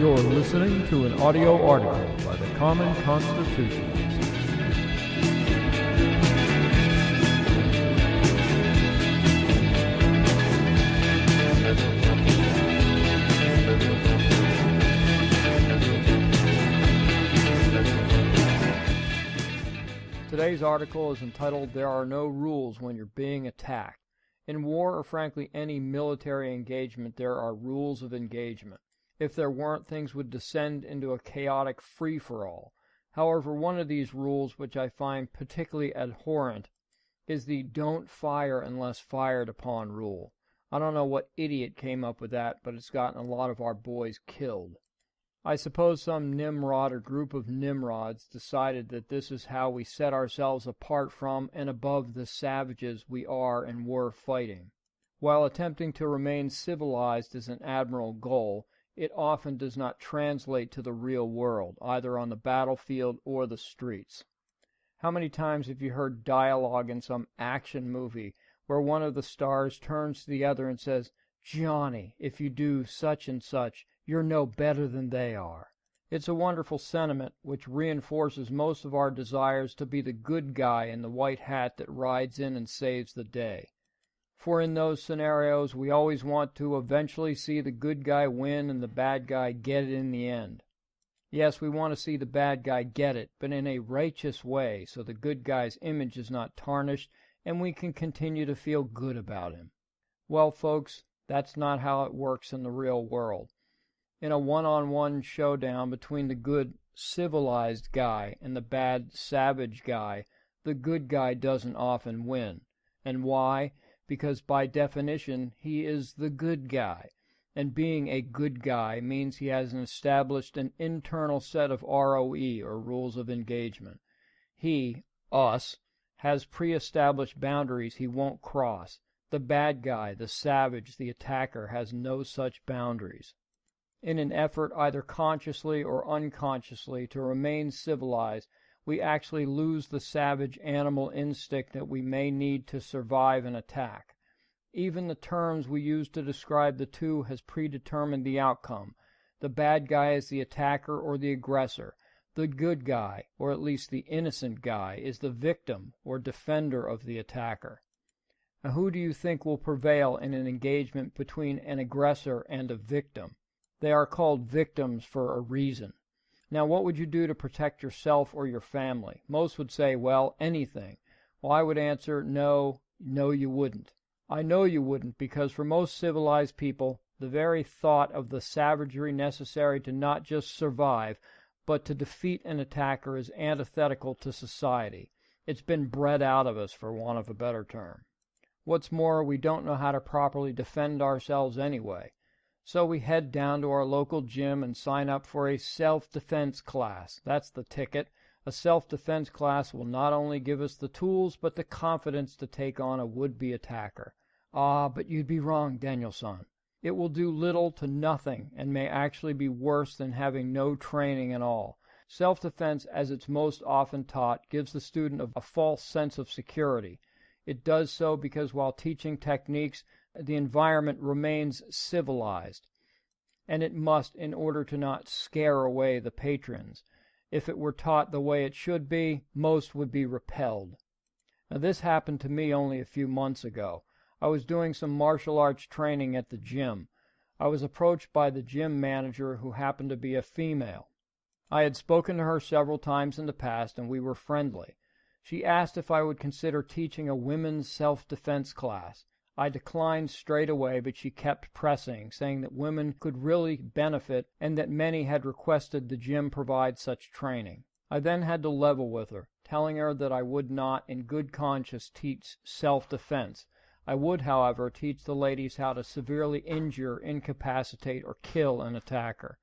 You're listening to an audio article by the Common Constitutionalist. Today's article is entitled, "There Are No Rules When You're Being Attacked." In war, or frankly any military engagement, there are rules of engagement. If there weren't, things would descend into a chaotic free-for-all. However, one of these rules, which I find particularly abhorrent, is the don't fire unless fired upon rule. I don't know what idiot came up with that, but it's gotten a lot of our boys killed. I suppose some nimrod or group of nimrods decided that this is how we set ourselves apart from and above the savages we are and were fighting. While attempting to remain civilized is an admiral goal, it often does not translate to the real world, either on the battlefield or the streets. How many times have you heard dialogue in some action movie where one of the stars turns to the other and says, "Johnny, if you do such and such, you're no better than they are"? It's a wonderful sentiment which reinforces most of our desires to be the good guy in the white hat that rides in and saves the day. For in those scenarios, we always want to eventually see the good guy win and the bad guy get it in the end. Yes, we want to see the bad guy get it, but in a righteous way, so the good guy's image is not tarnished and we can continue to feel good about him. Well, folks, that's not how it works in the real world. In a one-on-one showdown between the good civilized guy and the bad savage guy, the good guy doesn't often win. And why? Because by definition, he is the good guy. And being a good guy means he has established an internal set of ROE, or rules of engagement. He, us, has pre-established boundaries he won't cross. The bad guy, the savage, the attacker, has no such boundaries. In an effort, either consciously or unconsciously, to remain civilized, we actually lose the savage animal instinct that we may need to survive an attack. Even the terms we use to describe the two has predetermined the outcome. The bad guy is the attacker or the aggressor. The good guy, or at least the innocent guy, is the victim or defender of the attacker. Now, who do you think will prevail in an engagement between an aggressor and a victim? They are called victims for a reason. Now, what would you do to protect yourself or your family? Most would say, well, anything. Well, I would answer, no, you wouldn't. I know you wouldn't, because for most civilized people, the very thought of the savagery necessary to not just survive, but to defeat an attacker is antithetical to society. It's been bred out of us, for want of a better term. What's more, we don't know how to properly defend ourselves anyway. So we head down to our local gym and sign up for a self-defense class. That's the ticket. A self-defense class will not only give us the tools, but the confidence to take on a would-be attacker. Ah, but you'd be wrong, Danielson. It will do little to nothing and may actually be worse than having no training at all. Self-defense, as it's most often taught, gives the student a false sense of security. It does so because while teaching techniques, the environment remains civilized, and it must in order to not scare away the patrons. If it were taught the way it should be, most would be repelled. Now, this happened to me only a few months ago. I was doing some martial arts training at the gym. I was approached by the gym manager, who happened to be a female. I had spoken to her several times in the past, and we were friendly. She asked if I would consider teaching a women's self-defense class. I declined straight away, but she kept pressing, saying that women could really benefit and that many had requested the gym provide such training. I then had to level with her, telling her that I would not, in good conscience, teach self-defense. I would, however, teach the ladies how to severely injure, incapacitate, or kill an attacker.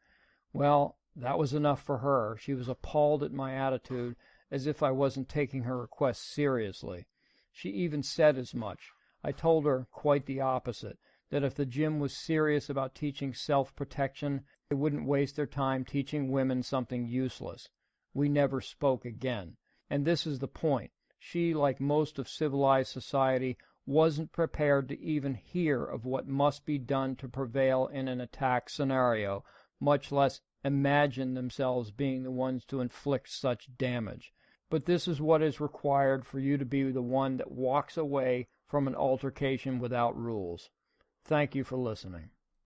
Well, that was enough for her. She was appalled at my attitude, as if I wasn't taking her request seriously. She even said as much. I told her quite the opposite, that if the gym was serious about teaching self-protection, they wouldn't waste their time teaching women something useless. We never spoke again. And this is the point. She, like most of civilized society, wasn't prepared to even hear of what must be done to prevail in an attack scenario, much less imagine themselves being the ones to inflict such damage. But this is what is required for you to be the one that walks away from an altercation without rules. Thank you for listening.